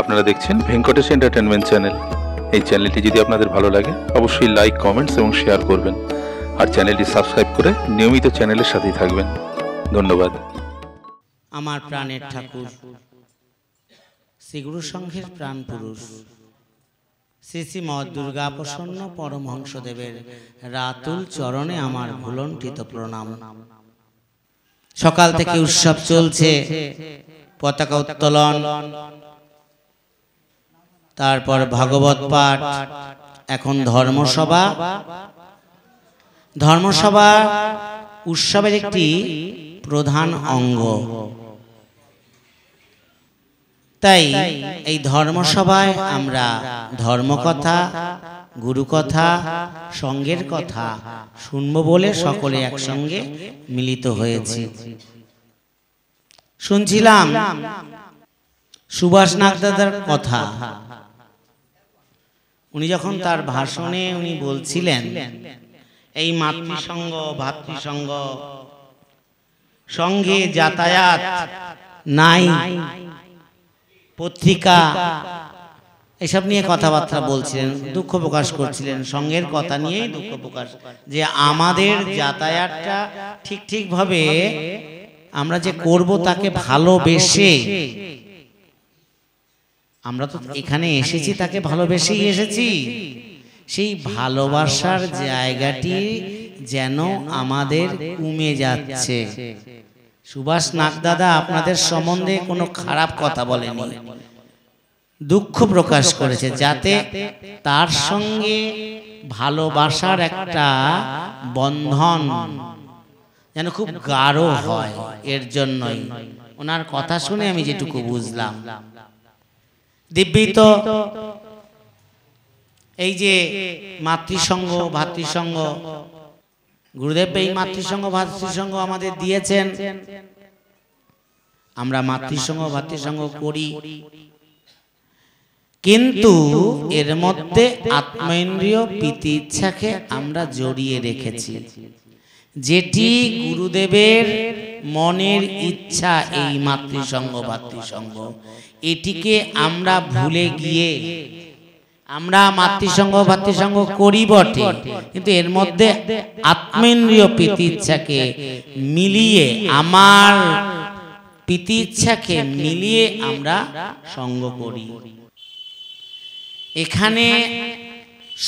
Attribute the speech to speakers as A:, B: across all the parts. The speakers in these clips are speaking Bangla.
A: আপনারা দেখছেন ভেঙ্কটেশ এন্টারটেনমেন্ট চ্যানেল। এই চ্যানেলটি যদি আপনাদের ভালো লাগে অবশ্যই লাইক, কমেন্টস এবং শেয়ার করবেন, আর চ্যানেলটি সাবস্ক্রাইব করে নিয়মিত চ্যানেলের সাথেই থাকবেন। ধন্যবাদ।
B: আমার প্রাণের ঠাকুর শ্রীগুরু সংঘের প্রাণ পুরুষ শ্রী শ্রী মৎ দুর্গা প্রসন্ন পরমহংসদেবের রাতুল চরণে আমার ভুলণ্ঠিত প্রণাম। সকাল থেকে উৎসব চলছে, পতাকা উত্তোলন, তারপর ভাগবত পাঠ, এখন ধর্মসভা। ধর্মসভা উৎসবের একটি প্রধান অঙ্গ। তাই এই ধর্মসভায় আমরা ধর্মকথা, গুরুকথা, সঙ্গের কথা শুনবো বলে সকলে একসঙ্গে মিলিত হয়েছি। শুনছিলাম সুভাষ নাগদাদার কথা। উনি যখন তার ভাষণে উনি বলছিলেন এই মাতৃসঙ্গ, ভাতৃসঙ্গ, সঙ্গে যাতায়াত নাই, পত্রিকা, এসব নিয়ে কথাবার্তা বলছিলেন, দুঃখ প্রকাশ করছিলেন। সঙ্গের কথা নিয়েই দুঃখ প্রকাশ, যে আমাদের যাতায়াতটা ঠিকভাবে আমরা যে করব তাকে ভালোবেসে। আমরা তো এখানে এসেছি তাকে ভালোবেসেই এসেছি। সেই ভালোবাসার জায়গাটি যেন আমাদের কমে যাচ্ছে। সুভাষ নাগদাদা আপনাদের সম্বন্ধে কোনো খারাপ কথা বলেনি, দুঃখ প্রকাশ করেছে যাতে তার সঙ্গে ভালোবাসার একটা বন্ধন যেন খুব গাঢ় হয়। এর জন্যই ওনার কথা শুনে আমি যেটুকু বুঝলাম, দিব্যি তো এই যে মাতৃসঙ্গ, ভাতৃসঙ্গ, গুরুদেব এই মাতৃসঙ্গ, ভাতৃসঙ্গ আমাদের দিয়েছেন। আমরা মাতৃসঙ্গ, ভাতৃসঙ্গ করি, কিন্তু এর মধ্যে আত্মেন্দ্রিয় প্রীতি ইচ্ছাকে আমরা জড়িয়ে রেখেছি। যেটি গুরুদেবের মনের ইচ্ছা, এই মাতৃসঙ্গ, ভাতৃসঙ্গ, এটিকে আমরা ভুলে গিয়ে আমরা মাতৃসঙ্গ, ভাতৃসঙ্গ করি বটে, কিন্তু এর মধ্যে আত্মেন্দ্রিয় প্রীতি ইচ্ছাকে মিলিয়ে, আমার প্রীতি ইচ্ছাকে মিলিয়ে আমরা সঙ্গ করি। এখানে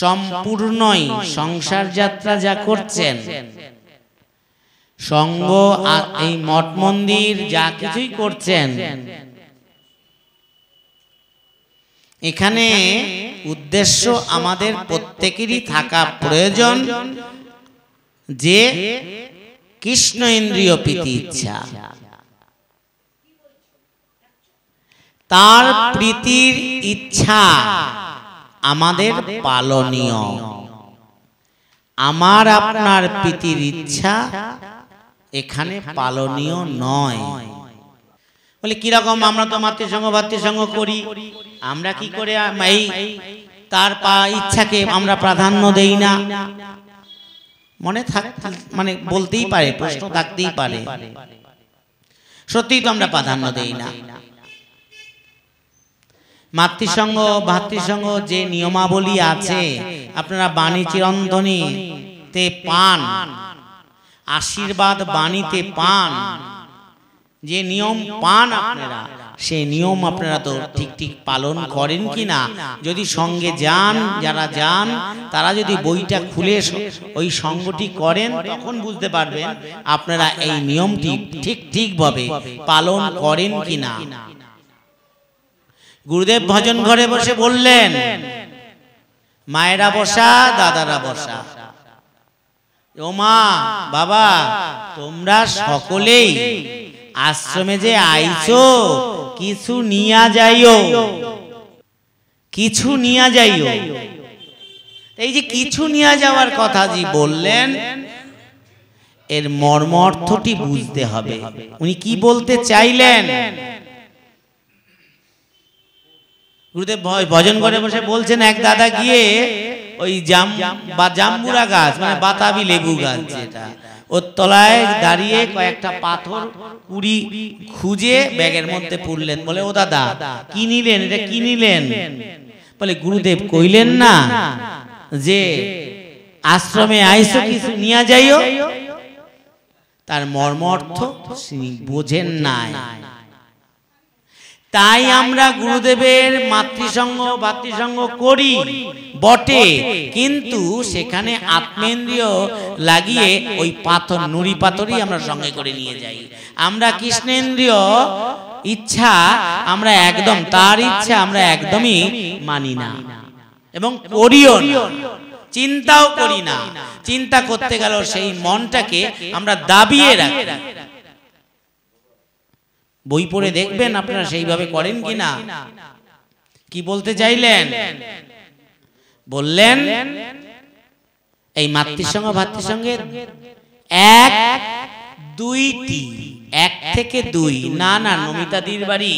B: সম্পূর্ণই সংসার যাত্রা যা করছেন, সঙ্গ, এই মঠ মন্দির যা কিছুই করছেন, এখানে উদ্দেশ্য আমাদের প্রত্যেকেরই থাকা প্রয়োজন যে কৃষ্ণ ইন্দ্রিয় প্রীতি ইচ্ছা, তার প্রীতির ইচ্ছা আমাদের পালনীয়। আমার আপনার প্রীতির ইচ্ছা এখানে পালনীয় নয়। বলে কিরকম? আমরা তো মাতৃসঙ্গ, ভাতৃসঙ্গ করি, আমরা কি করে এই তার ইচ্ছাকে আমরা প্রাধান্য দেই না? মনে থাক, মানে বলতেই পারে, প্রশ্ন থাকতেই পারে, সত্যিই তো আমরা প্রাধান্য দেই না। মাতৃসঙ্গ, ভাতৃসঙ্গ যে নিয়মাবলী আছে আপনারা বাণী চিরন্তনীতে পান, আশীর্বাদ বাণীতে পান, যে নিয়ম পান আপনারা, সেই নিয়ম আপনারা তো ঠিক পালন করেন কিনা? যদি সঙ্গে যান, যারা যান তারা যদি বইটা খুলে ওই সঙ্গটি করেন, তখন বুঝতে পারবেন আপনারা এই নিয়মটি ঠিকভাবে পালন করেন কিনা। গুরুদেব ভজন ঘরে বসে বললেন, মায়েরা বসা, দাদারা বসা, ও মা, বাবা, তোমরা সকলেই আশ্রমে যে আইছো কিছু নিয়া যাইও, কিছু নিয়া যাইও। এই যে কিছু নিয়ে যাওয়ার কথা যে বললেন, এর মর্ম অর্থটি বুঝতে হবে। উনি কি বলতে চাইলেন? গুরুদেব ভজন করে বসে বলছেন, এক দাদা গিয়ে ওই জাম্বুরা গাছ, মানে বাতাবি লেবু গাছ যেটা, ওর তলায় দাঁড়িয়ে কয়েকটা পাথর কুড়ি খুঁজে ব্যাগের মধ্যে পুরলেন। বলে, ও দাদা কি নিলেন, এটা কি নিলেন? বলে, গুরুদেব কইলেন না যে আশ্রমে আইসো কিছু নিয়ে যাইও। তার মর্ম অর্থ বোঝেন নাই। তাই আমরা গুরুদেবের মাতৃসঙ্গ ভাতৃসঙ্গ করি বটে, কিন্তু সেখানে আত্মেন্দ্রিয় লাগিয়ে ওই পাথর নুড়ি পাথরই আমরা সঙ্গে করে নিয়ে যাই। আমরা কৃষ্ণেন্দ্রিয় ইচ্ছা আমরা একদম, তার ইচ্ছা আমরা একদমই মানি না এবং করিও না, চিন্তাও করি না। চিন্তা করতে গেল সেই মনটাকে আমরা দাবিয়ে রাখি। বই পড়ে দেখবেন আপনারা সেইভাবে করেন কিনা। কি বলতে চাইলেন? বললেন এই মাতৃসঙ্গ ভাতৃসঙ্গের এক দুইটি, এক থেকে দুই। না না, নমিতাদির বাড়ি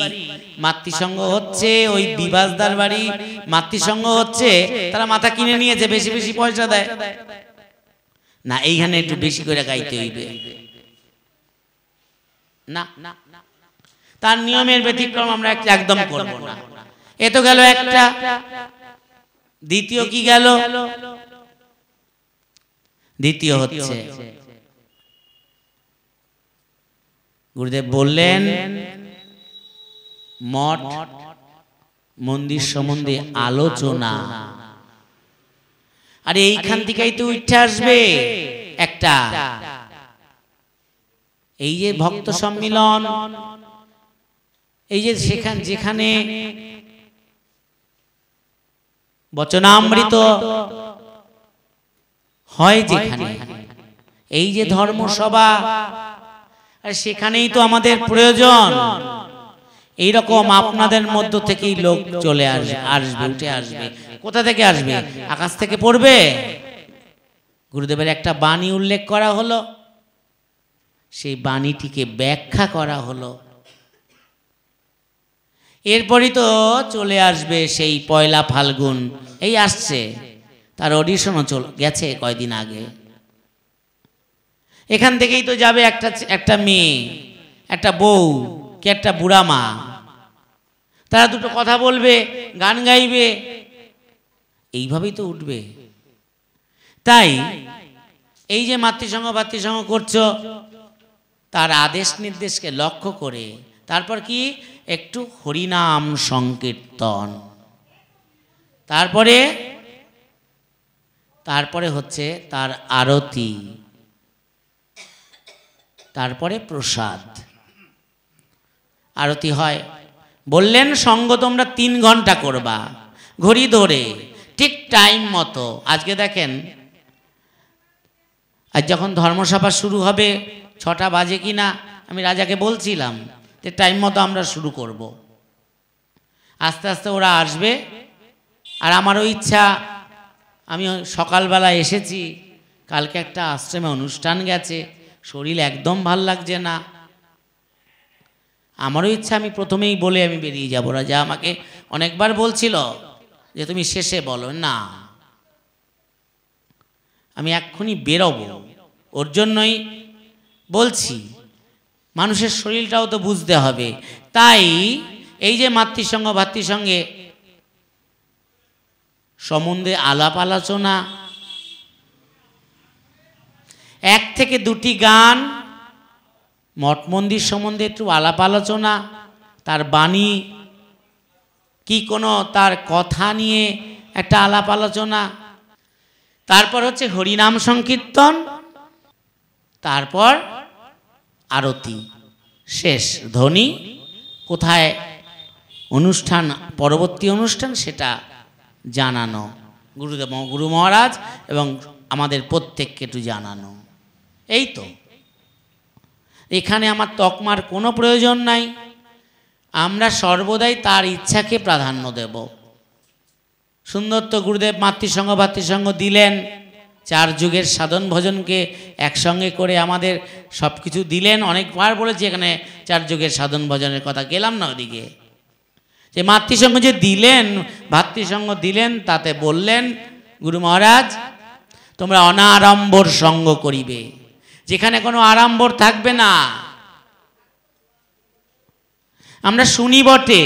B: মাতৃসঙ্গ হচ্ছে, ওই বিভাসদার বাড়ি মাতৃসঙ্গ হচ্ছে, তারা মাথা কিনে নিয়েছে, বেশি বেশি পয়সা দেয় না। এইখানে একটু বেশি করে গাইতে হইবে না, তার নিয়মের ব্যতিক্রম আমরা একদম করব না। এ তো গেল একটা। দ্বিতীয় কি গেল? দ্বিতীয় হচ্ছে গুরুদেব বললেন মঠ মন্দির সম্বন্ধে আলোচনা। আরে এইখান থেকেই তো উঠে আসবে একটা, এই যে ভক্ত সম্মিলন, এই যে যেখানে বচনামৃত হয়, যেখানে এই যে ধর্মসভা, আর সেখানেই তো আমাদের প্রয়োজন। এইরকম আপনাদের মধ্য থেকেই লোক চলে আসবে, উঠে আসবে। কোথা থেকে আসবে? আকাশ থেকে পড়বে? গুরুদেবের একটা বাণী উল্লেখ করা হলো, সেই বাণীটিকে ব্যাখ্যা করা হলো। এরপরই তো চলে আসবে সেই পয়লা ফাল্গুন, এই আসছে, তার অডিশনও গেছে কয়দিন আগে। এখান থেকেই তো যাবে একটা মেয়ে, একটা বউ, কি একটা বুড়া মা, তারা দুটো কথা বলবে, গান গাইবে, এইভাবেই তো উঠবে। তাই এই যে মাতৃসঙ্গ ভাতৃসঙ্গ করছো, তার আদেশ নির্দেশকে লক্ষ্য করে তারপর কি একটু হরিনাম সংকীর্তন, তারপরে হচ্ছে তার আরতি, তারপরে প্রসাদ। আরতি হয়। বললেন সঙ্গ তোমরা 3 ঘন্টা করবা, ঘড়ি ধরে ঠিক টাইম মতো। আজকে দেখেন, আজ যখন ধর্মসভা শুরু হবে 6টা বাজে কিনা, আমি রাজাকে বলছিলাম যে টাইম মতো আমরা শুরু করব। আস্তে আস্তে ওরা আসবে। আর আমারও ইচ্ছা, আমি সকালবেলা এসেছি, কালকে একটা আশ্রমে অনুষ্ঠান গেছে, শরীর একদম ভাল লাগছে না। আমারও ইচ্ছা আমি প্রথমেই বলে আমি বেরিয়ে যাব। রাজা আমাকে অনেকবার বলছিল যে তুমি শেষে বলো না, আমি এক্ষুনি বেরোবো। ওর জন্যই বলছি, মানুষের শরীরটাও তো বুঝতে হবে। তাই এই যে মাতৃসঙ্গ ভাতৃসঙ্গে সম্বন্ধে আলাপ আলোচনা, 1 থেকে 2টি গান, মঠ মন্দির সম্বন্ধে একটু আলাপ আলোচনা, তার বাণী কি কোনো তার কথা নিয়ে একটা আলাপ আলোচনা, তারপর হচ্ছে হরিনাম সংকীর্তন, তারপর আরতি, শেষ ধ্বনি। কোথায় অনুষ্ঠান, পরবর্তী অনুষ্ঠান সেটা জানানো, গুরু মহারাজ এবং আমাদের প্রত্যেককে একটু জানানো। এই তো, এখানে আমার তকমার কোনো প্রয়োজন নাই। আমরা সর্বদাই তার ইচ্ছাকে প্রাধান্য দেব। সুন্দর তো গুরুদেব মাতৃসঙ্গ ভাতৃসঙ্গ দিলেন, 4 যুগের সাধন ভজনকে একসঙ্গে করে আমাদের সব কিছু দিলেন। অনেকবার বলেছি এখানে 4 যুগের সাধন ভজনের কথা, গেলাম না ওদিকে। যে মাতৃসঙ্গ যে দিলেন, ভাতৃসঙ্গ দিলেন, তাতে বললেন গুরু মহারাজ তোমরা অনাড়ম্বর সঙ্গ করিবে, যেখানে কোনো আড়ম্বর থাকবে না। আমরা শুনি বটে,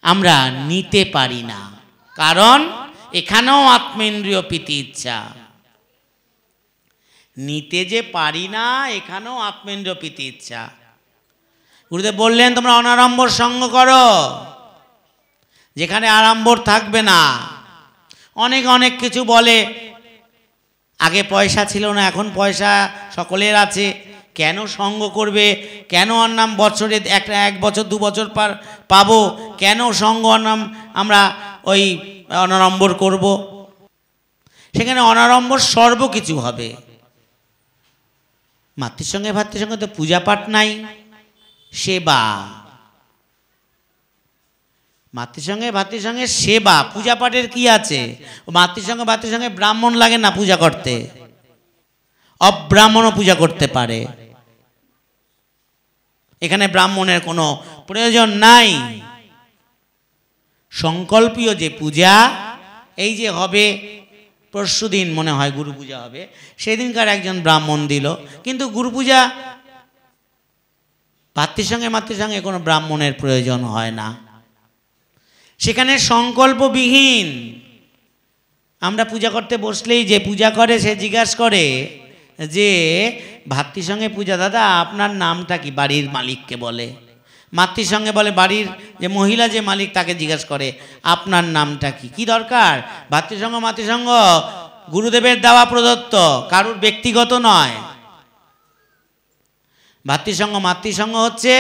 B: আমরা নিতে পারি না, কারণ এখানেও আত্মেন্দ্রিয় প্রীতি ইচ্ছা। নিতে যে পারি না, এখানেও আত্মেন্দ্রিয় প্রীতি ইচ্ছা। গুরুদেব বললেন তোমরা অনাড়ম্বর সঙ্গ করো, যেখানে আড়ম্বর থাকবে না। অনেক অনেক কিছু বলে, আগে পয়সা ছিল না, এখন পয়সা সকলের আছে, কেন সঙ্গ করবে, কেন ওর নাম বছরে এক বছর 2 বছর পর পাবো, কেন সঙ্গ ওর নাম আমরা ওই অনাড়ম্বর করব। সেখানে অনাড়ম্বর সর্বকিছু হবে। মাতৃসঙ্গে ভাতৃসঙ্গে তো পূজা পাঠ নাই, সেবা। মাতৃসঙ্গে ভাতৃসঙ্গে সেবা, পূজা পাঠের কি আছে? মাতৃসঙ্গে ভাতৃসঙ্গে ব্রাহ্মণ লাগে না পূজা করতে, অব্রাহ্মণও পূজা করতে পারে। এখানে ব্রাহ্মণের কোনো প্রয়োজন নাই। সংকল্পীয় যে পূজা, এই যে হবে পরশুদিন মনে হয় গুরু পূজা হবে, সেদিনকার একজন ব্রাহ্মণ দিল, কিন্তু গুরু পূজা ভাতৃসঙ্গে মাতৃসঙ্গে কোনো ব্রাহ্মণের প্রয়োজন হয় না। সেখানে সংকল্পবিহীন আমরা পূজা করতে বসলেই যে পূজা করে সে জিজ্ঞাসা করে যে ভাতৃসঙ্গে পূজা, দাদা আপনার নামটা কি? বাড়ির মালিককে বলে। মাতৃসঙ্গে বলে বাড়ির যে মহিলা যে মালিক তাকে জিজ্ঞাসা করে আপনার নামটা কি? কি দরকার? ভাতৃসঙ্গ মাতৃসঙ্গ গুরুদেবের দেওয়া প্রদত্ত, কারুর ব্যক্তিগত নয়। ভাতৃসঙ্গ মাতৃসঙ্গ হচ্ছে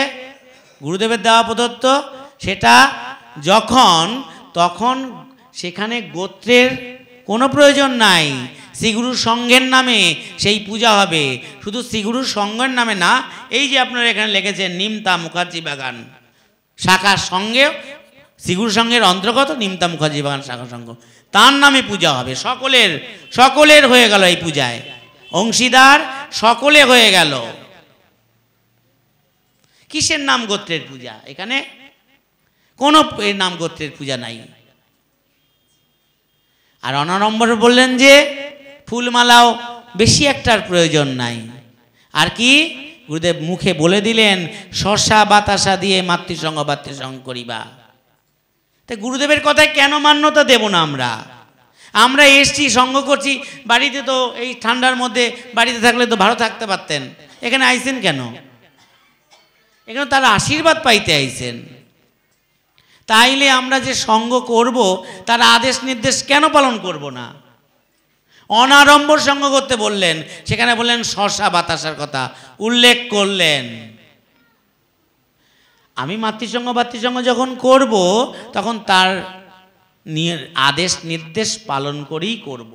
B: গুরুদেবের দেওয়া প্রদত্ত। সেটা যখন তখন সেখানে গোত্রের কোনো প্রয়োজন নাই। শ্রীগুরুর সঙ্ঘের নামে সেই পূজা হবে, শুধু শ্রীগুরুর সঙ্ঘের নামে না। এই যে আপনারা এখানে লিখেছেন নিমতা মুখার্জি বাগান শাখার সঙ্গে, শ্রীগুরুর সঙ্গের অন্তর্গত নিমতা মুখার্জি বাগান শাখা সঙ্ঘ, তার নামে পূজা হবে। সকলের হয়ে গেল এই পূজায়, অংশীদার সকলে হয়ে গেল। কিসের নাম গোত্রের পূজা? এখানে কোনো নাম গোত্রের পূজা নাই। আর অনাড়ম্বর বললেন যে ফুলমালাও বেশি একটার প্রয়োজন নাই। আর কি গুরুদেব মুখে বলে দিলেন, শশা বাতাসা দিয়ে মাতৃসঙ্গ ভাতৃসঙ্গ করিবা। তাই গুরুদেবের কথায় কেন মান্যতা দেব না? আমরা এসছি, সঙ্গ করছি। বাড়িতে তো এই ঠান্ডার মধ্যে বাড়িতে থাকলে তো ভালো থাকতে পারতেন, এখানে আইছেন কেন? এখানে তার আশীর্বাদ পাইতে আইছেন। তাইলে আমরা যে সঙ্গ করব তার আদেশ নির্দেশ কেন পালন করব না? অনাড়ম্বর সঙ্গ করতে বললেন, সেখানে বললেন শশা বাতাসার কথা উল্লেখ করলেন। আমি মাতৃসঙ্গ ভাতৃসঙ্গ যখন করব তখন তার আদেশ নির্দেশ পালন করেই করব।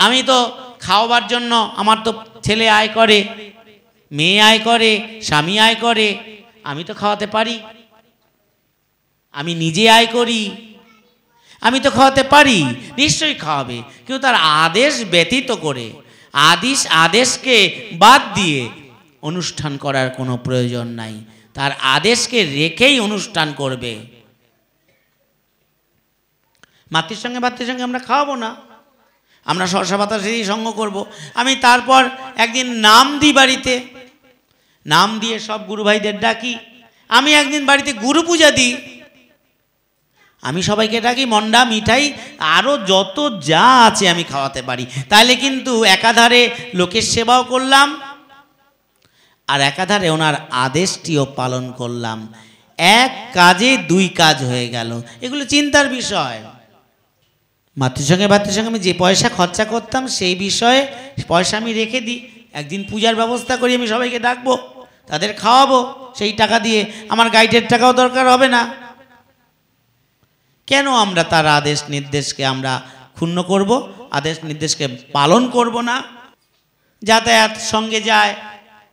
B: আমি তো খাওয়াবার জন্য, আমার তো ছেলে আয় করে, মেয়ে আয় করে, স্বামী আয় করে, আমি তো খাওয়াতে পারি। আমি নিজে আয় করি, আমি তো খাওয়াতে পারি, নিশ্চয়ই খাওয়াবে। কিন্তু তার আদেশ ব্যতীত করে, আদেশকে বাদ দিয়ে অনুষ্ঠান করার কোনো প্রয়োজন নাই। তার আদেশকে রেখেই অনুষ্ঠান করবে। মাতৃসঙ্গে ভাতৃসঙ্গে আমরা খাওয়াবো না, আমরা শশা বাতাসেরই সঙ্গ করব। আমি তারপর একদিন নাম দিই বাড়িতে, নাম দিয়ে সব গুরু ভাইদের ডাকি। আমি একদিন বাড়িতে গুরু পূজা দিই, আমি সবাইকে ডাকি, মন্ডা মিঠাই আরও যত যা আছে আমি খাওয়াতে পারি। তাহলে কিন্তু একাধারে লোকের সেবাও করলাম, আর একাধারে ওনার আদেশটিও পালন করলাম। এক কাজে 2 কাজ হয়ে গেল। এগুলো চিন্তার বিষয়। মাতৃসঙ্গে ভাতৃসঙ্গে আমি যে পয়সা খরচা করতাম সেই বিষয়ে পয়সা আমি রেখে দিই। একদিন পূজার ব্যবস্থা করি, আমি সবাইকে ডাকবো, তাদের খাওয়াবো, সেই টাকা দিয়ে আমার গাইডের টাকাও দরকার হবে না। কেন আমরা তার আদেশ নির্দেশকে আমরা ক্ষুণ্ণ করব? আদেশ নির্দেশকে পালন করব না? যাতায়াত সঙ্গে যায়,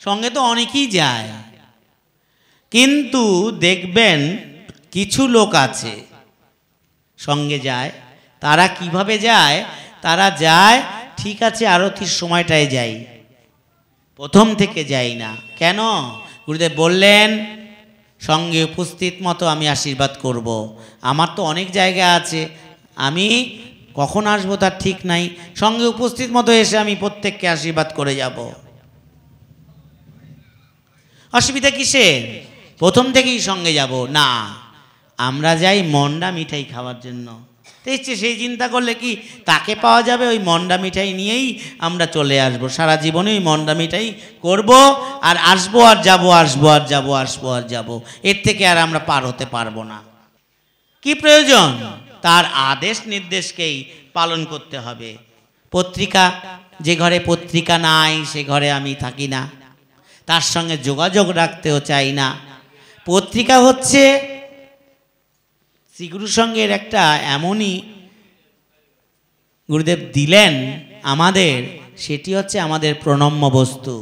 B: সঙ্গে তো অনেকেই যায়, কিন্তু দেখবেন কিছু লোক আছে সঙ্গে যায়। তারা কিভাবে যায়? তারা যায় ঠিক আছে আরতির সময়টায় যাই, প্রথম থেকে যাই না। কেন? গুরুদেব বললেন সঙ্গে উপস্থিত মতো আমি আশীর্বাদ করব। আমার তো অনেক জায়গা আছে, আমি কখন আসবো তার ঠিক নাই, সঙ্গে উপস্থিত মতো এসে আমি প্রত্যেককে আশীর্বাদ করে যাব। অসুবিধা কিসের? প্রথম থেকেই সঙ্গে যাব না, আমরা যাই মন্ডা মিঠাই খাওয়ার জন্য। দেখছি সেই চিন্তা করলে কি তাকে পাওয়া যাবে? ওই মন্ডা মিঠাই নিয়েই আমরা চলে আসব, সারা জীবনে ওই মন্ডা মিঠাই করব আর আসবো আর যাব, আসবো আর যাব, আসবো আর যাব, এর থেকে আর আমরা পার হতে পারবো না। কি প্রয়োজন? তার আদেশ নির্দেশকেই পালন করতে হবে। পত্রিকা, যে ঘরে পত্রিকা নাই সে ঘরে আমি থাকি না, তার সঙ্গে যোগাযোগ রাখতেও চাই না। পত্রিকা হচ্ছে শ্রীগুরু সঙ্গের একটা এমনই গুরুদেব দিলেন আমাদের, সেটি হচ্ছে আমাদের প্রণম্য বস্তু।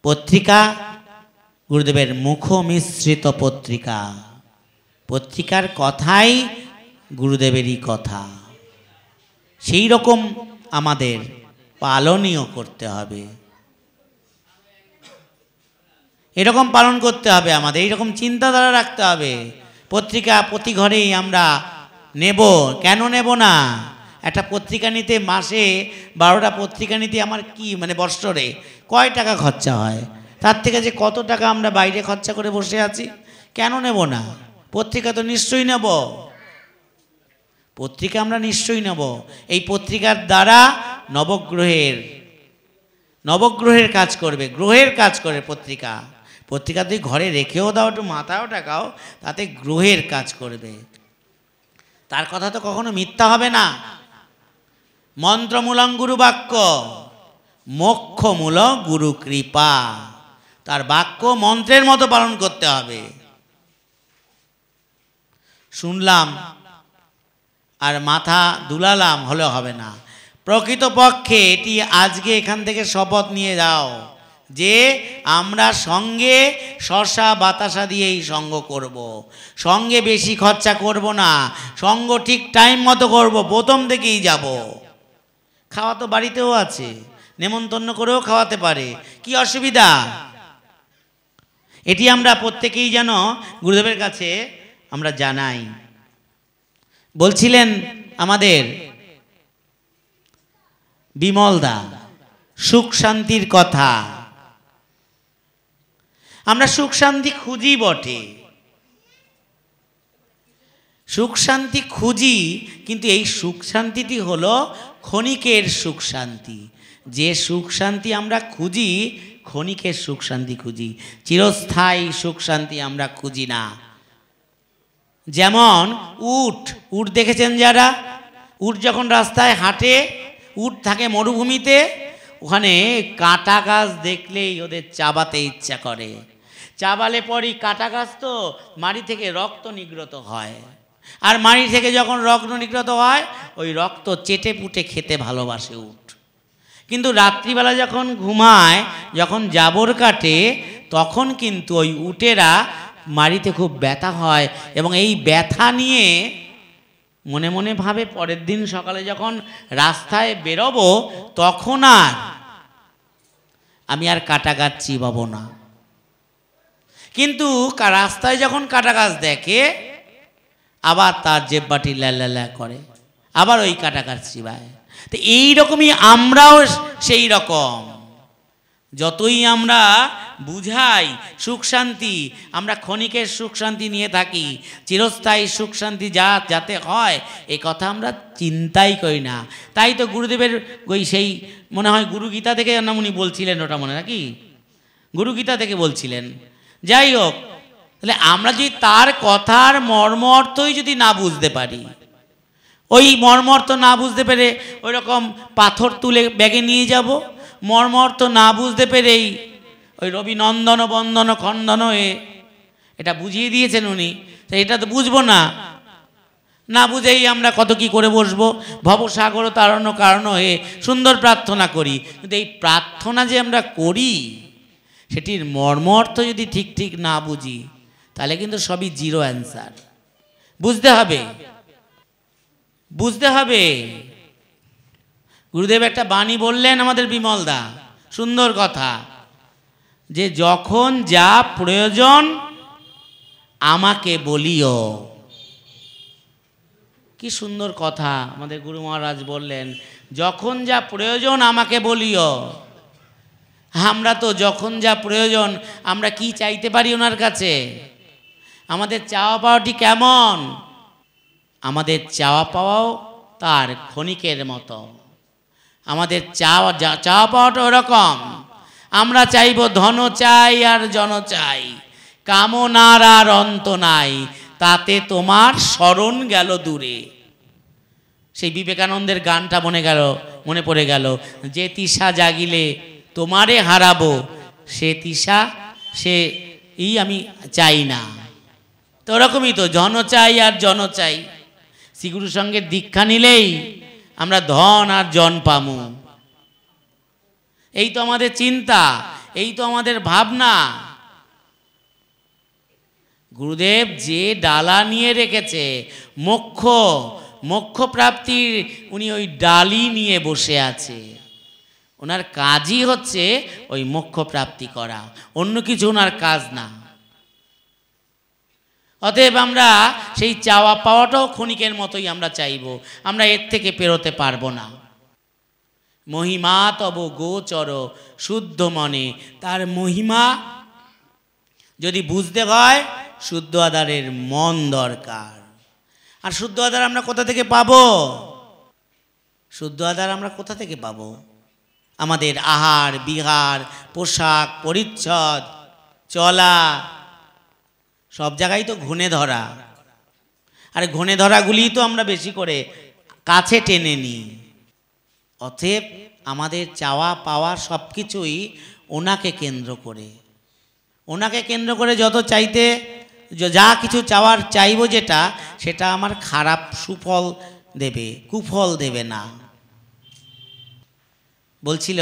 B: পত্রিকা গুরুদেবের মুখ মিশ্রিত পত্রিকা, পত্রিকার কথাই গুরুদেবেরই কথা, সেই রকম আমাদের পালনীয় করতে হবে, এরকম পালন করতে হবে আমাদের, এইরকম চিন্তাধারা রাখতে হবে। পত্রিকা প্রতি ঘরেই আমরা নেব, কেন নেব না? একটা পত্রিকা নিতে মাসে 12টা পত্রিকা নিতে আমার কি মানে বৎসরে কয় টাকা খরচা হয়? তার থেকে যে কত টাকা আমরা বাইরে খরচা করে বসে আছি, কেন নেব না? পত্রিকা তো নিশ্চয়ই নেব, পত্রিকা আমরা নিশ্চয়ই নেব। এই পত্রিকার দ্বারা নবগ্রহের কাজ করবে, গ্রহের কাজ করে পত্রিকা। পত্রিকা তুই ঘরে রেখেও দাও, একটু মাথাও টাকাও, তাতে গ্রহের কাজ করবে। তার কথা তো কখনো মিথ্যা হবে না। মন্ত্রমূলং গুরু বাক্য, মোক্ষমূল গুরু কৃপা। তার বাক্য মন্ত্রের মতো পালন করতে হবে। শুনলাম আর মাথা দুলালাম হলে হবে না। প্রকৃতপক্ষে এটি আজকে এখান থেকে শপথ নিয়ে যাও যে আমরা সঙ্গে শশা বাতাসা দিয়েই সঙ্গ করব, সঙ্গে বেশি খরচা করব না, সঙ্গ ঠিক টাইম মতো করব, প্রথম থেকেই যাব। খাওয়া তো বাড়িতেও আছে, নেমন্তন্ন করেও খাওয়াতে পারে, কি অসুবিধা? এটি আমরা প্রত্যেকেই যেন গুরুদেবের কাছে আমরা জানাই। বলছিলেন আমাদের বিমলদা সুখ শান্তির কথা। আমরা সুখ শান্তি খুঁজি বটে, সুখ শান্তি খুঁজি, কিন্তু এই সুখ শান্তিটি হলো ক্ষণিকের সুখ শান্তি। যে সুখ শান্তি আমরা খুঁজি, ক্ষণিকের সুখ শান্তি খুঁজি, চিরস্থায়ী সুখ শান্তি আমরা খুঁজি না। যেমন উট দেখেছেন যারা, উট যখন রাস্তায় হাঁটে, উট থাকে মরুভূমিতে, ওখানে কাঁটা গাছ দেখলেই ওদের চাবাতে ইচ্ছা করে। চাবালে পরই কাঁটা গাছ তো মাড়ি থেকে রক্ত নির্গত হয়, আর মাড়ি থেকে যখন রক্ত নির্গত হয় ওই রক্ত চেটে পুটে খেতে ভালোবাসে উট। কিন্তু রাত্রিবেলা যখন ঘুমায়, যখন জাবর কাটে, তখন কিন্তু ওই উটেরা মাড়িতে খুব ব্যথা হয়, এবং এই ব্যথা নিয়ে মনে মনে ভাবে পরের দিন সকালে যখন রাস্তায় বেরোবো তখন আর আমি আর কাঁটা গাছ চিবাবো না। কিন্তু রাস্তায় যখন কাঁটা গাছ দেখে, আবার তার জেব্বাটি ল্যালা করে, আবার ওই কাঁটা গাছ চিবায়। তো এইরকমই আমরাও সেই রকম, যতই আমরা বুঝাই সুখ শান্তি, আমরা ক্ষণিকের সুখ শান্তি নিয়ে থাকি, চিরস্থায়ী সুখ শান্তি যাতে হয় এই কথা আমরা চিন্তাই করি না। তাই তো গুরুদেবের ওই সেই মনে হয় গুরুগীতা থেকে উনি বলছিলেন, ওটা মনে নাকি গুরুগীতা থেকে বলছিলেন। যাই হোক, তাহলে আমরা যদি তার কথার মর্ম অর্থই যদি না বুঝতে পারি, ওই মর্ম অর্থ না বুঝতে পেরে ওই রকম পাথর তুলে ব্যাগে নিয়ে যাব, মর্ম অর্থ না বুঝতে পেরেই ওই রবি নন্দন বন্দন খণ্ডন হয়ে এটা বুঝিয়ে দিয়েছেন উনি, তো এটা তো বুঝবো না, না বুঝেই আমরা কত কি করে বসবো, ভবসাগর তারণ্য কারণ হয়ে সুন্দর প্রার্থনা করি। কিন্তু এই প্রার্থনা যে আমরা করি, সেটির মর্ম অর্থ যদি ঠিক ঠিক না বুঝি, তাহলে কিন্তু সবই জিরো অ্যান্সার। বুঝতে হবে, বুঝতে হবে। গুরুদেব একটা বাণী বললেন আমাদের বিমলদা, সুন্দর কথা, যে যখন যা প্রয়োজন আমাকে বলিও। কি কি সুন্দর কথা আমাদের গুরু মহারাজ বললেন, যখন যা প্রয়োজন আমাকে বলিও। আমরা তো যখন যা প্রয়োজন আমরা কি চাইতে পারি ওনার কাছে? আমাদের চাওয়া পাওয়াটি কেমন? আমাদের চাওয়া পাওয়াও তার ক্ষণিকের মতো। আমাদের চাওয়া পাওয়াটা ওরকম। আমরা চাইব ধন চাই আর জন চাই, কামনার আর অন্ত নাই, তাতে তোমার স্মরণ গেল দূরে। সেই বিবেকানন্দের গানটা মনে পড়ে গেল, যে তৃষা জাগিলে তোমারে হারাবো, সে তৃষা আমি চাই না। তো ওরকমই তো জন চাই আর জন চাই। শ্রীগুরু সঙ্গের দীক্ষা নিলেই আমরা ধন আর জন পামু। এই তো আমাদের চিন্তা, এই তো আমাদের ভাবনা। গুরুদেব যে ডালা নিয়ে রেখেছে মোক্ষ প্রাপ্তির, উনি ওই ডালি নিয়ে বসে আছে। ওনার কাজই হচ্ছে ওই মোক্ষ প্রাপ্তি করা, অন্য কিছু ওনার কাজ না। অতএব আমরা সেই চাওয়া পাওয়াটাও ক্ষণিকের মতোই আমরা চাইব, আমরা এর থেকে পেরোতে পারবো না। মহিমা তব গোচর শুদ্ধ মনে, তার মহিমা যদি বুঝতে হয় শুদ্ধ আধারের মন দরকার। আর শুদ্ধ আধার আমরা কোথা থেকে পাবো? শুদ্ধ আধার আমরা কোথা থেকে পাবো? আমাদের আহার বিহার, পোশাক পরিচ্ছদ, চলা, সব জায়গায় তো ঘুণে ধরা। আর ঘুণে ধরাগুলি তো আমরা বেশি করে কাছে টেনে নিই। অতএব আমাদের চাওয়া পাওয়া সব কিছুই ওনাকে কেন্দ্র করে। ওনাকে কেন্দ্র করে যত চাইতে, যা কিছু চাইবো যেটা, সেটা আমার খারাপ সুফল দেবে, কুফল দেবে না। বলছিল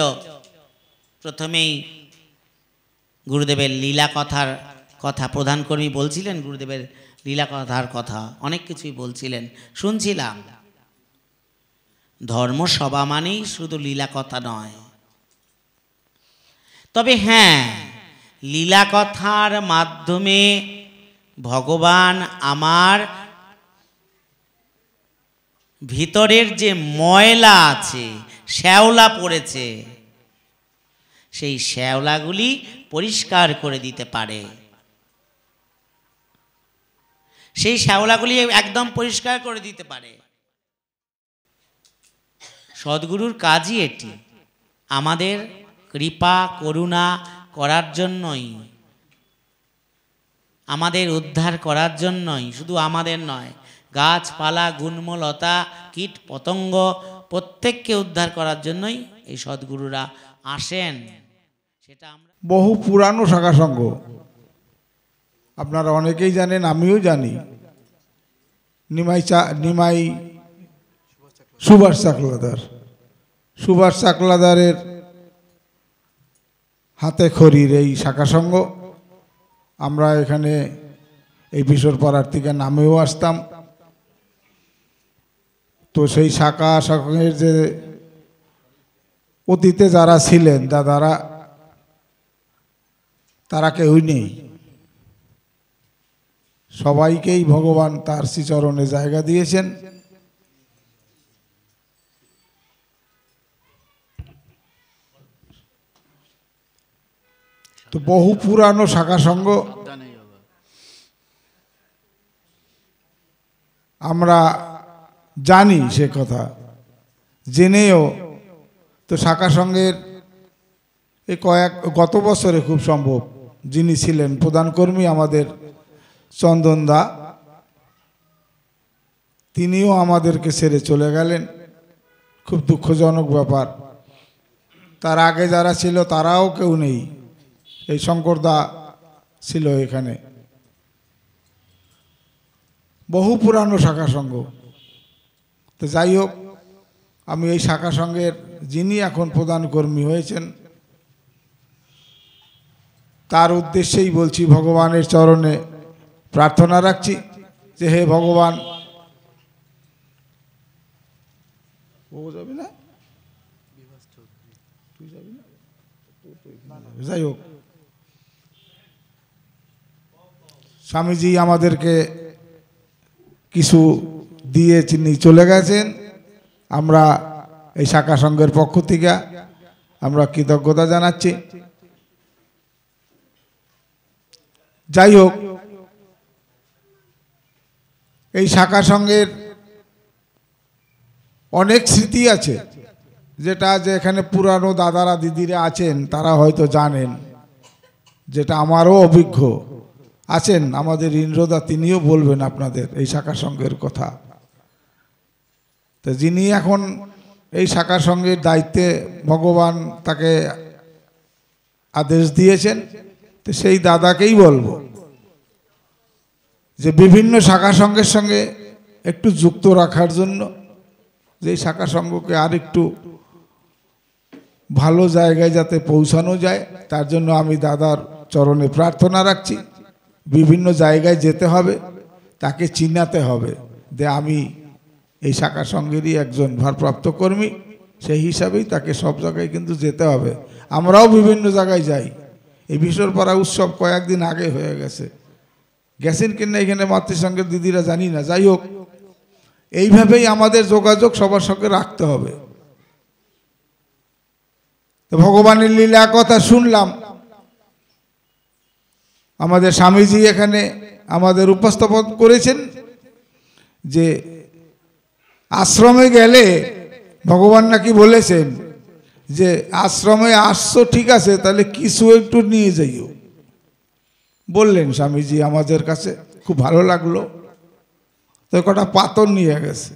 B: প্রথমেই গুরুদেবের লীলা কথার কথা, প্রধান কর্মী বলছিলেন গুরুদেবের লীলা কথার কথা, অনেক কিছুই বলছিলেন, শুনছিলাম। ধর্মসভা মানেই শুধু লীলা কথা নয়। তবে হ্যাঁ, লীলা কথার মাধ্যমে ভগবান আমার ভিতরের যে ময়লা আছে, শ্যাওলা পড়েছে, সেই শ্যাওলাগুলি পরিষ্কার করে দিতে পারে। সেই শ্যাওলাগুলি একদম পরিষ্কার করে দিতে পারে। সদ্গুরুর কাজই এটি, আমাদের কৃপা করুণা করার জন্যই, আমাদের উদ্ধার করার জন্যই, শুধু আমাদের নয়, গাছপালা গুল্মলতা কীট পতঙ্গ প্রত্যেককে উদ্ধার করার জন্যই এই সদ্গুরুরা আসেন। সেটা আমরা
C: বহু পুরানো শাখা সংঘ, আপনারা অনেকেই জানেন, আমিও জানি। নিমাই সুভাষ চাকলাদারের হাতে খড়ির এই শাখা সংঘ। আমরা এখানে এই বিশ্বরপাড়ার থেকে নামেও আসতাম। তো সেই শাখা সংঘের যে অতীতে যারা ছিলেন দাদারা, তারা কেউই নেই। সবাইকেই ভগবান তার শ্রীচরণে জায়গা দিয়েছেন। তো বহু পুরানো শাখা সংঘ, আমরা জানি সে কথা, জেনেও তো শাখা সংঘের এই গত বছরে খুব সম্ভব যিনি ছিলেন প্রধান কর্মী আমাদের চন্দনদা, তিনিও আমাদেরকে ছেড়ে চলে গেলেন। খুব দুঃখজনক ব্যাপার। তার আগে যারা ছিল তারাও কেউ নেই। এই শঙ্করদা ছিল এখানে। বহু পুরানো শাখা সংঘ। তো যাই হোক, আমি এই শাখা সংঘের যিনি এখন প্রধান কর্মী হয়েছেন তার উদ্দেশ্যেই বলছি, ভগবানের চরণে প্রার্থনা রাখছি যে হে ভগবান, যাই হোক, স্বামীজি আমাদেরকে কিছু দিয়ে তিনি চলে গেছেন। আমরা এই শাখা সংঘের পক্ষ থেকে আমরা কৃতজ্ঞতা জানাচ্ছি। যাই হোক, এই শাখা সংঘের অনেক স্মৃতি আছে, যেটা যে এখানে পুরানো দাদারা দিদিরা আছেন তারা হয়তো জানেন, যেটা আমারও অভিজ্ঞ আছেন। আমাদের ইন্দ্রদা তিনিও বলবেন আপনাদের এই শাখা সংঘের কথা। তো যিনি এখন এই শাখা সংঘের দায়িত্বে ভগবান তাকে আদেশ দিয়েছেন, তো সেই দাদাকেই বলবো যে বিভিন্ন শাখা সংঘের সঙ্গে একটু যুক্ত রাখার জন্য, যে এই শাখা সংঘকে আর একটু ভালো জায়গায় যাতে পৌঁছানো যায়, তার জন্য আমি দাদার চরণে প্রার্থনা রাখছি। বিভিন্ন জায়গায় যেতে হবে, তাকে চিনাতে হবে যে আমি এই শাখা সংঘেরই একজন ভারপ্রাপ্ত কর্মী, সেই হিসাবেই তাকে সব জায়গায় কিন্তু যেতে হবে। আমরাও বিভিন্ন জায়গায় যাই। এই বিশ্বরপাড়া উৎসব কয়েকদিন আগে হয়ে গেছে, গেছেন কিনা এখানে মাতৃসংঘের দিদিরা জানি না। যাই হোক, এইভাবেই আমাদের যোগাযোগ সবার সঙ্গে রাখতে হবে। তো ভগবানের লীলা কথা শুনলাম, আমাদের স্বামীজি এখানে আমাদের উপস্থাপন করেছেন যে আশ্রমে গেলে ভগবান নাকি বলেছেন যে আশ্রমে আসছো ঠিক আছে, তাহলে কিছু একটু নিয়ে যাইও, বললেন স্বামীজি আমাদের কাছে। খুব ভালো লাগলো। তো কটা পাথর নিয়ে গেছে।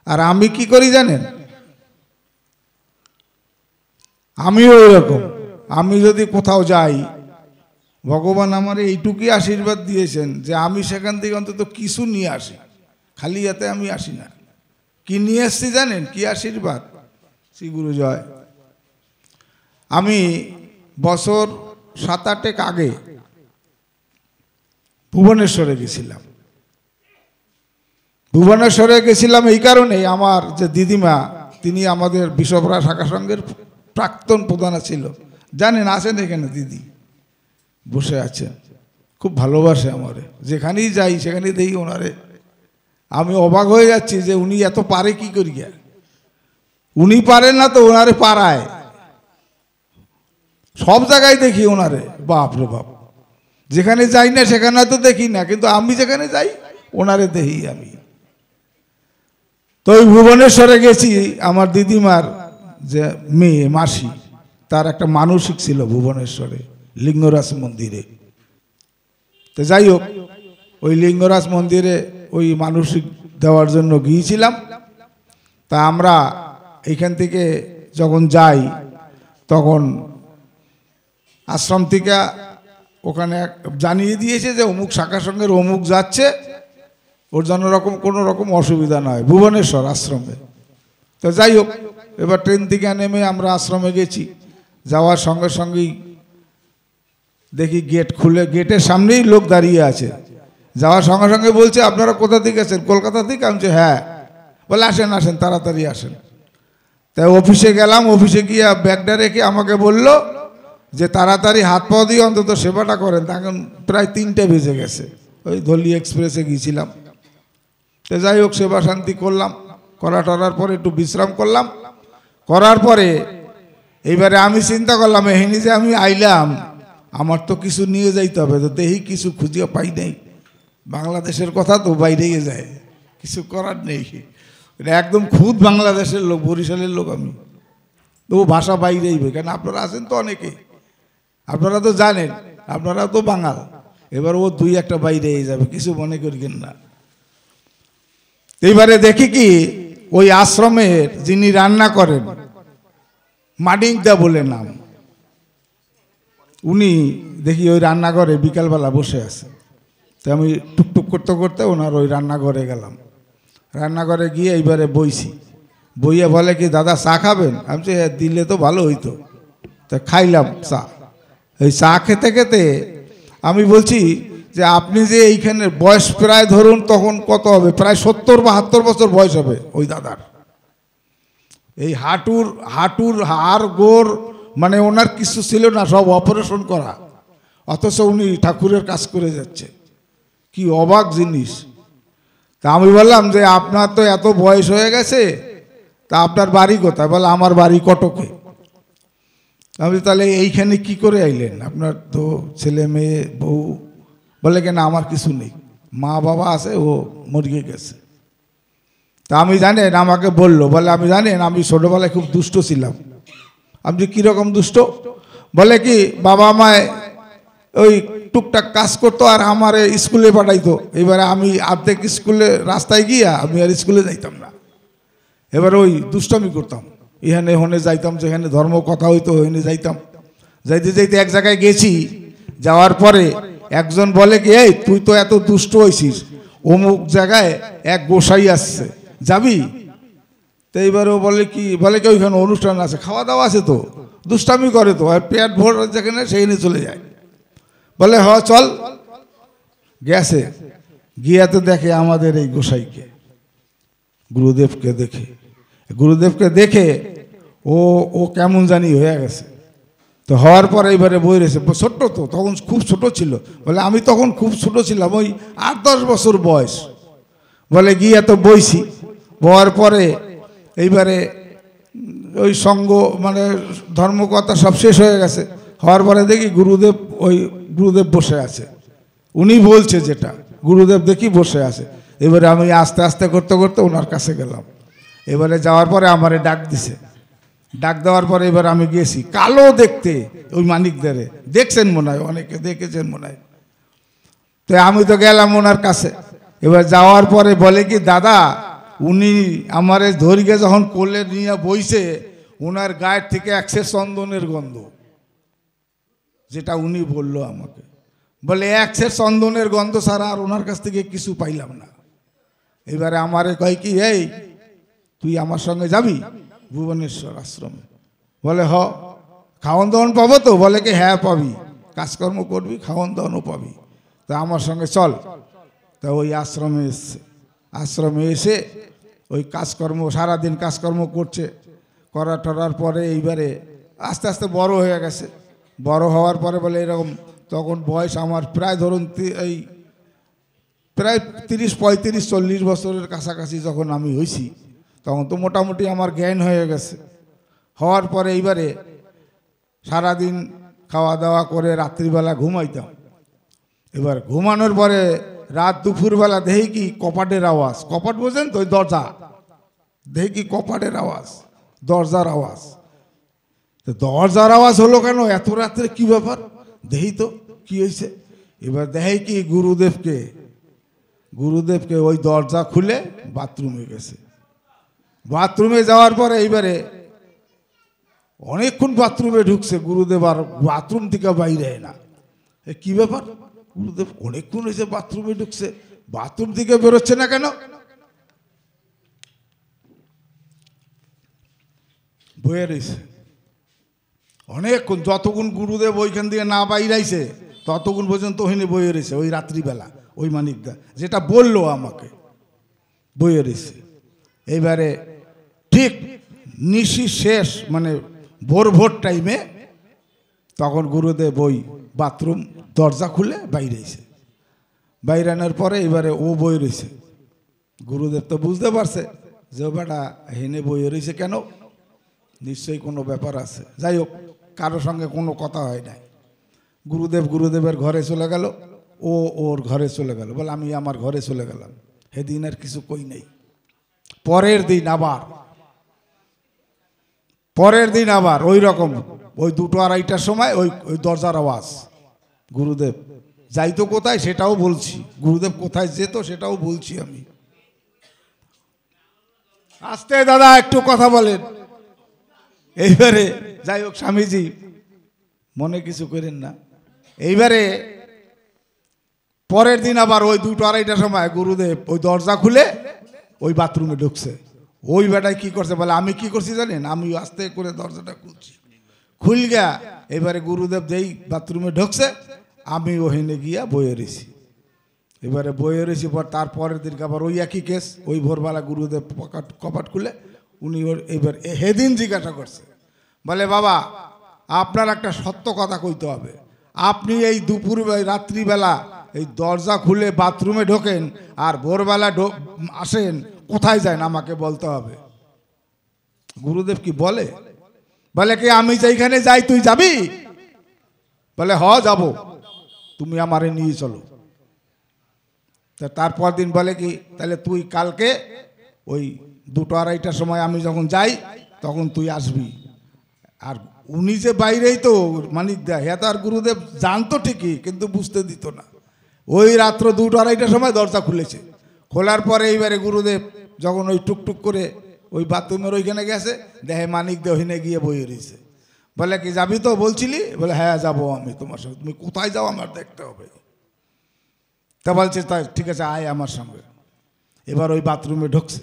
C: আর আমি কি করি জানেন, আমিও এরকম। আমি যদি কোথাও যাই, ভগবান আমার এইটুকুই আশীর্বাদ দিয়েছেন যে আমি সেখান থেকে অন্তত কিছু নিয়ে আসি, খালি হাতে আমি আসি না। কি নিয়ে এসছি জানেন? কি আশীর্বাদ? শ্রী গুরু জয়। আমি বছর 7-8 আগে ভুবনেশ্বরে গেছিলাম। ভুবনেশ্বরে গেছিলাম এই কারণে, আমার যে দিদিমা তিনি আমাদের বিশ্বপ্রা শাখা সংঘের প্রাক্তন প্রধানা ছিল, জানেন, আছেন এখানে দিদি বসে আছেন, খুব ভালোবাসে আমারে। যেখানেই যাই সেখানেই দেখি ওনারে। আমি অবাক হয়ে যাচ্ছি যে উনি এত পারে কি করিয়া। উনি পারেন না তো ওনারে পারায়, সব জায়গায় দেখি ওনারে। বাপ রে বাপ, যেখানে যাই না সেখানে তো দেখি না, কিন্তু আমি যেখানে যাই ওনারে দেখি আমি। তো ওই ভুবনেশ্বরে গেছি, আমার দিদিমার যে মেয়ে মাসি, তার একটা মানসিক ছিল ভুবনেশ্বরে লিঙ্গরাজ মন্দিরে। তো যাই হোক, ওই লিঙ্গরাজ মন্দিরে ওই মানসিক দেওয়ার জন্য গিয়েছিলাম। তা আমরা এইখান থেকে যখন যাই, তখন আশ্রম থেকে ওখানে জানিয়ে দিয়েছে যে অমুক শাখা সংঘের অমুক যাচ্ছে, ওর জন্য কোনো রকম অসুবিধা নয়, ভুবনেশ্বর আশ্রমে। তো যাই হোক, এবার ট্রেন থেকে নেমে আমরা আশ্রমে গেছি। যাওয়ার সঙ্গে সঙ্গেই দেখি গেট খুলে, গেটের সামনেই লোক দাঁড়িয়ে আছে। যাওয়ার সঙ্গে সঙ্গে বলছে আপনারা কোথা থেকে আছেন? কলকাতা থেকে। আমি বলছি হ্যাঁ। বলে আসেন আসেন, তাড়াতাড়ি আসেন। তাই অফিসে গেলাম। অফিসে গিয়ে ব্যাগটা রেখে আমাকে বলল যে তাড়াতাড়ি হাত পা দিয়ে অন্তত সেবাটা করেন। তখন প্রায় 3টে বেজে গেছে। ওই ধলি এক্সপ্রেসে গিয়েছিলাম। তো যাই হোক, সেবা শান্তি করলাম। করার পরে একটু বিশ্রাম করলাম। করার পরে এইবারে আমি চিন্তা করলাম, এখানে যে আমি আইলাম, আমার তো কিছু নিয়ে যাইতে হবে। তো দেখি কিছু খুঁজিয়ে পাই নাই। বাংলাদেশের কথা তো বাইরেই যায়, কিছু করার নেই। এটা একদম খুদ বাংলাদেশের লোক, বরিশালের লোক আমি। তবু ভাষা বাইরেই, কেন আপনারা আছেন তো অনেকে, আপনারা তো জানেন, আপনারা তো বাঙাল। এবার ও 2-1টা বাইরে যাবে, কিছু মনে করিবেন না। এইবারে দেখি কি, ওই আশ্রমের যিনি রান্না করেন, মানিকদা বলে নাম, উনি দেখি ওই রান্নাঘরে বিকালবেলা বসে আছে। তো আমি টুকটুক করতে করতে ওনার ওই রান্নাঘরে গেলাম। রান্নাঘরে গিয়ে এইবারে বইছি। বইয়ে বলে কি দাদা চা খাবেন? আমি বলছি দিলে তো ভালো হইতো। তা খাইলাম চা। এই চা খেতে খেতে আমি বলছি যে আপনি যে এইখানে বয়স প্রায় ধরুন তখন কত হবে, প্রায় 70-72 বছর বয়স হবে ওই দাদার। এই হাঁটুর হাড় গোড় মানে ওনার কিছু ছিল না, সব অপারেশন করা, অথচ উনি ঠাকুরের কাজ করে যাচ্ছে। কি অবাক জিনিস। তা আমি বললাম যে আপনার তো এত বয়স হয়ে গেছে, তা আপনার বাড়ি কোথায়? বলে আমার বাড়ি কটকে। আমি তাহলে এইখানে কি করে আইলেন? আপনার তো ছেলে মেয়ে বউ? বলে কেন আমার কিছু নেই, মা বাবা আছে, ও মরিয়ে গেছে। তা আমি জানেন আমাকে বললো, বলে আমি জানেন আমি ছোটোবেলায় খুব দুষ্ট ছিলাম। আপনি কীরকম দুষ্ট? বলে কি বাবা মায় ওই টুকটাক কাজ করতো আর আমার স্কুলে পাঠাইতো। এবারে আমি অর্ধেক স্কুলে রাস্তায় গিয়া আমি আর স্কুলে যাইতাম না। এবারে ওই দুষ্টামি করতাম, এখানে ওখানে যাইতাম, যেখানে ধর্ম কথা হইতো ওখানে যাইতাম। যাইতে যাইতে এক জায়গায় গেছি, যাওয়ার পরে একজন বলে কি এই তুই তো এত দুষ্ট হয়েছিস, অমুক জায়গায় এক গোসাই আসছে, যাবি? তো এইবারে ও বলে কি ওইখানে অনুষ্ঠান আছে, খাওয়া দাওয়া আছে, তো দুষ্টামি করে তো, আর পেট ভর যেখানে সেইখানে চলে যায়। বলে হ চল। গেছে, গিয়া তো দেখে আমাদের এই গোসাইকে, গুরুদেবকে দেখে ও কেমন জানি হয়ে গেছে। তো হওয়ার পর এইবারে বই রয়েছে, ছোট্ট তো তখন, খুব ছোট ছিল। বলে আমি তখন খুব ছোট ছিলাম, ওই 8-10 বছর বয়স। বলে গিয়া তো বইছি, বওয়ার পরে এইবারে ওই সঙ্গ মানে ধর্মকথা সব শেষ হয়ে গেছে। হওয়ার পরে দেখি গুরুদেব বসে আছে, উনি বলছে যেটা, গুরুদেব দেখি বসে আছে। এবারে আমি আস্তে আস্তে করতে করতে ওনার কাছে গেলাম। এবারে যাওয়ার পরে আমারে ডাক দিছে, ডাক দেওয়ার পরে এবার আমি গেছি, কালো দেখতে ওই মানিকদারে, দেখছেন মনে হয়, অনেকে দেখেছেন মনে হয়। তো আমি তো গেলাম ওনার কাছে। এবার যাওয়ার পরে বলে কি দাদা, উনি আমারে ধরিকে যখন কোলে নিয়ে বইছে, ওনার গায়ের থেকে একশে চন্দনের গন্ধ, যেটা উনি বললো আমাকে। বলে একশে চন্দনের গন্ধ ছাড়া আর ওনার কাছ থেকে কিছু পাইলাম না। এবারে আমারে কয় কি এই তুই আমার সঙ্গে যাবি ভুবনেশ্বর আশ্রমে? বলে হ। খাওয়ান দাওয়ান পাবো তো? বলে কি হ্যাঁ পাবি, কাজকর্ম করবি, খাওয়ান দাওয়ানও পাবি, তা আমার সঙ্গে চল। তা ওই আশ্রমে এসে ওই কাজকর্ম, সারাদিন কাজকর্ম করছে, করার পরে এইবারে আস্তে আস্তে বড় হয়ে গেছে। বড় হওয়ার পরে বলে এরকম, তখন বয়স আমার প্রায় ধরুন এই প্রায় 30-35-40 বছরের কাছাকাছি যখন আমি হয়েছি, তখন তো মোটামুটি আমার জ্ঞান হয়ে গেছে। হওয়ার পরে এইবারে সারাদিন খাওয়া দাওয়া করে রাত্রিবেলা ঘুমাইতাম। এবার ঘুমানোর পরে রাত দুপুরবেলা দেখি কি কপাটের আওয়াজ, কপাট বোঝেন তো, ওই দরজা, দেখি কি কপাটের আওয়াজ, দরজার আওয়াজ। তো দরজার আওয়াজ হলো কেন এত রাত্রে, কি ব্যাপার দেখি তো কি হয়েছে। এবার দেখি কি গুরুদেবকে ওই দরজা খুলে বাথরুমে গেছে। বাথরুমে যাওয়ার পরে এইবারে অনেকক্ষণ বাথরুমে ঢুকছে গুরুদেব, আর বাথরুম থেকে বাইরে না। কি ব্যাপার, গুরুদেব অনেকক্ষণ হয়েছে বাথরুমে ঢুকছে, বাথরুম থেকে বেরোচ্ছে না কেন? বয়ে রয়েছে অনেকক্ষণ, যতক্ষণ গুরুদেব ওইখান থেকে না বাইরাইছে ততক্ষণ পর্যন্ত ওখানে বয়ে রয়েছে। ওই রাত্রিবেলা ওই মানিকদা যেটা বললো আমাকে, বয়ে রয়েছে। এইবারে ঠিক নিশি শেষ, মানে ভোর টাইমে, তখন গুরুদেব ওই বাথরুম দরজা খুলে বাইরেছে। বাইরানোর পরে এবারে ও বই রয়েছে। গুরুদেব তো বুঝতে পারছে যে ও বেটা হেনে বই রয়েছে কেন, নিশ্চয়ই কোনো ব্যাপার আছে। যাই হোক, কারোর সঙ্গে কোনো কথা হয় নাই। গুরুদেবের ঘরে চলে গেল, ও ওর ঘরে চলে গেল। বলে আমি আমার ঘরে চলে গেলাম। সেদিন আর কিছু কই নেই। পরের দিন আবার ওই রকম, ওই 2-2-2:30টার সময় ওই দরজার আওয়াজ। গুরুদেব যাইতো কোথায় সেটাও বলছি, গুরুদেব কোথায় যেত সেটাও বলছি আমি। আস্তে দাদা একটু কথা বলেন। এইবারে যাই হোক, স্বামীজি মনে কিছু করেন না। এইবারে পরের দিন আবার ওই 2-2-2:30টার সময় গুরুদেব ওই দরজা খুলে ওই বাথরুমে ঢুকছে। ওই বেটায় কি করছে বলে, আমি কি করছি জানেন, আমি আস্তে করে দরজাটা খুল গিয়া এবারে গুরুদেব যেই বাথরুমে ঢুকছে, আমি ওখানে গিয়া বয়ে রয়েছি। এবারে বয়ে রয়েছি পর তারপরের দিনকে আবার ওই একই কেস। ওই ভোরবেলা গুরুদেব কপাট খুলে উনি এবার সেদিন জিজ্ঞাসা করছে, বলে বাবা আপনার একটা সত্য কথা কইতে হবে। আপনি এই রাত্রিবেলা এই দরজা খুলে বাথরুমে ঢোকেন আর ভোরবেলা আসেন, কোথায় যান আমাকে বলতে হবে। গুরুদেব কি বলে? বলে কি আমি যেখানে যাই তুই যাবি? বলে হ যাব, তুমি আমারে নিয়ে চলো। তারপর দিন বলে কি তাহলে তুই কালকে ওই 2-2:30টার সময় আমি যখন যাই তখন তুই আসবি। আর উনি যে বাইরেই তো মানিক দা, হ্যাঁ, তার গুরুদেব জানতো ঠিকই কিন্তু বুঝতে দিত না। ওই রাত্র 2-2:30টার সময় দরজা খুলেছে। খোলার পরে এইবারে গুরুদেব যখন ওই টুকটুক করে ওই বাথরুমের ওইখানে গেছে, দেখে মানিক দা ওইখানে গিয়ে বইয়ে রয়েছে। বলে কি যাবি তো বলছিলি? বলে হ্যাঁ যাবো আমি তোমার সঙ্গে। তুমি কোথায় যাও আমার দেখতে হবে। তা বলছে তাই ঠিক আছে আয় আমার সঙ্গে। এবার ওই বাথরুমে ঢুকছে,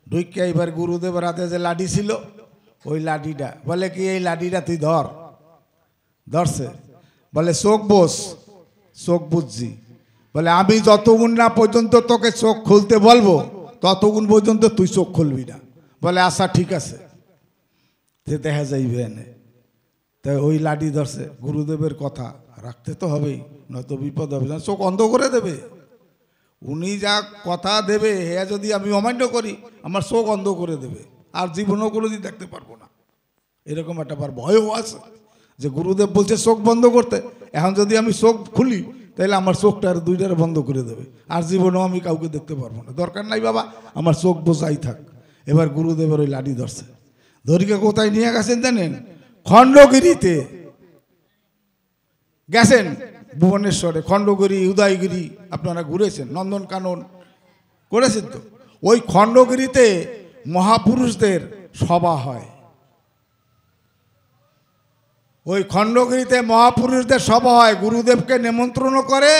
C: ঢুকিয়া এবার গুরুদেবের হাতে যে লাঠি ছিল ওই লাঠিটা, বলে কি এই লাঠিটা তুই ধর। ধরছে, বলে চোখ বোস। চোখ বুঝছি। বলে আমি যতক্ষণ না পর্যন্ত তোকে চোখ খুলতে বলবো ততক্ষণ পর্যন্ত তুই চোখ খুলবি না। বলে আচ্ছা ঠিক আছে, যে দেখা যাইবে এনে। তাই ওই লাঠি ধরছে। গুরুদেবের কথা রাখতে তো হবেই, নয়তো বিপদ হবে। চোখ অন্ধ করে দেবে। উনি যা কথা দেবে হ্যাঁ যদি আমি অমান্য করি আমার চোখ অন্ধ করে দেবে, আর জীবনও কোনোদিন দেখতে পারবো না। এরকম একটা ভয়ও আছে যে গুরুদেব বলছে চোখ বন্ধ করতে, এখন যদি আমি চোখ খুলি তাহলে আমার চোখটা আর দুইটারে বন্ধ করে দেবে, আর জীবনেও আমি কাউকে দেখতে পারবো না। দরকার নাই বাবা, আমার চোখ বোঝাই থাক। এবার গুরুদেবের ওই লাঠি ধরছে। ধরিকে কোথায় নিয়ে গেছেন জানেন? খণ্ডগিরিতে গেছেন, ভুবনেশ্বরে খণ্ডগিরি, উদয়গিরি আপনারা ঘুরেছেন, নন্দনকানন করেছেন তো। ওই খণ্ডগিরিতে মহাপুরুষদের সভা হয়। ওই খণ্ডগিরিতে মহাপুরুষদের সভা হয়, গুরুদেবকে নিমন্ত্রণ করে।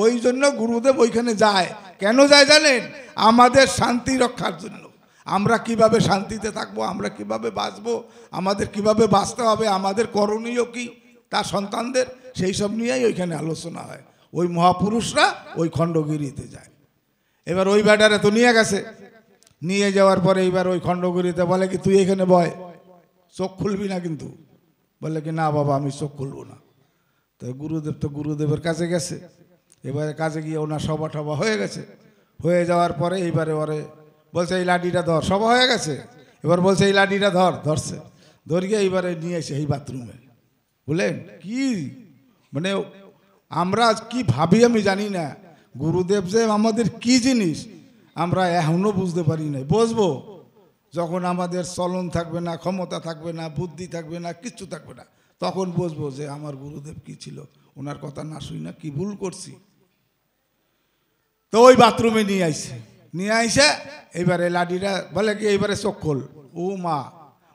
C: ওই জন্য গুরুদেব ওইখানে যায়। কেন যায় জানেন? আমাদের শান্তি রক্ষার জন্য। আমরা কিভাবে শান্তিতে থাকবো, আমরা কিভাবে বাঁচবো, আমাদের কিভাবে বাঁচতে হবে, আমাদের করণীয় কি তার সন্তানদের, সেই সব নিয়েই ওইখানে আলোচনা হয়। ওই মহাপুরুষরা ওই খণ্ডগিরিতে যায়। এবার ওই ব্যাটারে তো নিয়ে গেছে। নিয়ে যাওয়ার পরে এইবার ওই খণ্ডগিরিতে বলে কি তুই এখানে বয়, চোখ খুলবি না কিন্তু। বলে কি না বাবা আমি চোখ খুলবো না। তো গুরুদেবের কাছে গেছে। এবারে কাছে গিয়ে ওনার সভা টভা হয়ে গেছে। হয়ে যাওয়ার পরে এইবারে ওরে বলছে এই লাঠিটা ধর। সভা হয়ে গেছে, এবার বলছে এই লাঠিটা ধর। ধরছে, ধরিয়ে এইবারে নিয়ে এসে এই বাথরুমে। বলেন কি মানে আমরা কি ভাবি আমি জানি না। গুরুদেব যে আমাদের কি জিনিস আমরা এখনো বুঝতে পারি না। বুঝবো যখন আমাদের চলন থাকবে না, ক্ষমতা থাকবে না, বুদ্ধি থাকবে না, কিচ্ছু থাকবে না, তখন বুঝবো যে আমার গুরুদেব কি ছিল, ওনার কথা না শুই না কি ভুল করছি। তো ওই বাথরুমে নিয়ে আইছে। নিয়ে আইসে এইবারে লাঠিটা বলে কি এইবারে চোখ খোল। ও মা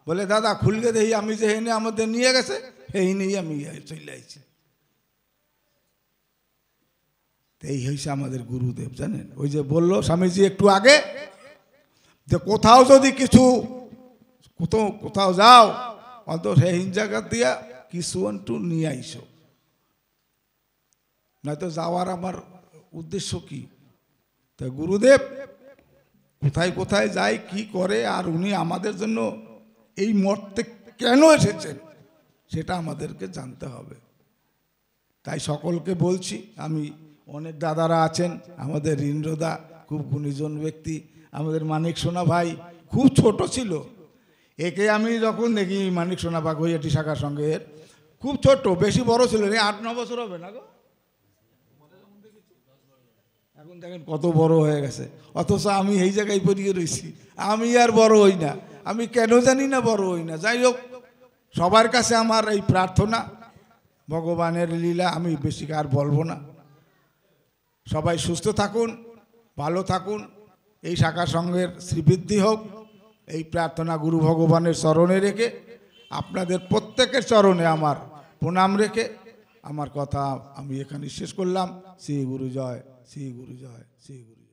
C: বলে দাদা খুলকে দেখি আমি যে এনে আমাদের নিয়ে গেছে এই নিয়ে আমি চলে আইছি। এই হয়েছে আমাদের গুরুদেব জানেন। ওই যে বললো স্বামীজি একটু আগে যে কোথাও যদি কিছু কোথাও যাও অন্তত সেই জায়গা দিয়া কিছু একটু নিয়ে আইসো, নয়তো যাওয়ার আমার উদ্দেশ্য কি। তা গুরুদেব কোথায় কোথায় যায় কি করে, আর উনি আমাদের জন্য এই মর্তে কেন এসেছেন সেটা আমাদেরকে জানতে হবে। তাই সকলকে বলছি, আমি অনেক দাদারা আছেন, আমাদের ঋন্দ্রদা খুব গুণীজন ব্যক্তি, আমাদের মানিক সোনা ভাই খুব ছোট ছিল। একে আমি যখন দেখি মানিক সোনা বা গৈয়াটি শাখার সঙ্গে খুব ছোট, বেশি বড় ছিল না, 8-9 বছর হবে না গো। এখন দেখেন কত বড় হয়ে গেছে, অথচ আমি এই জায়গায় পড়িয়ে রয়েছি। আমি আর বড় হই না, আমি কেন জানি না বড় হই না। যাই হোক, সবার কাছে আমার এই প্রার্থনা, ভগবানের লীলা, আমি বেশি আর বলবো না। সবাই সুস্থ থাকুন, ভালো থাকুন, এই শাখা সংঘের শ্রীবৃদ্ধি হোক, এই প্রার্থনা গুরু ভগবানের চরণে রেখে, আপনাদের প্রত্যেকের চরণে আমার প্রণাম রেখে আমার কথা আমি এখানে শেষ করলাম। শ্রী গুরু জয়, শ্রী গুরু জয়, শ্রী গুরু।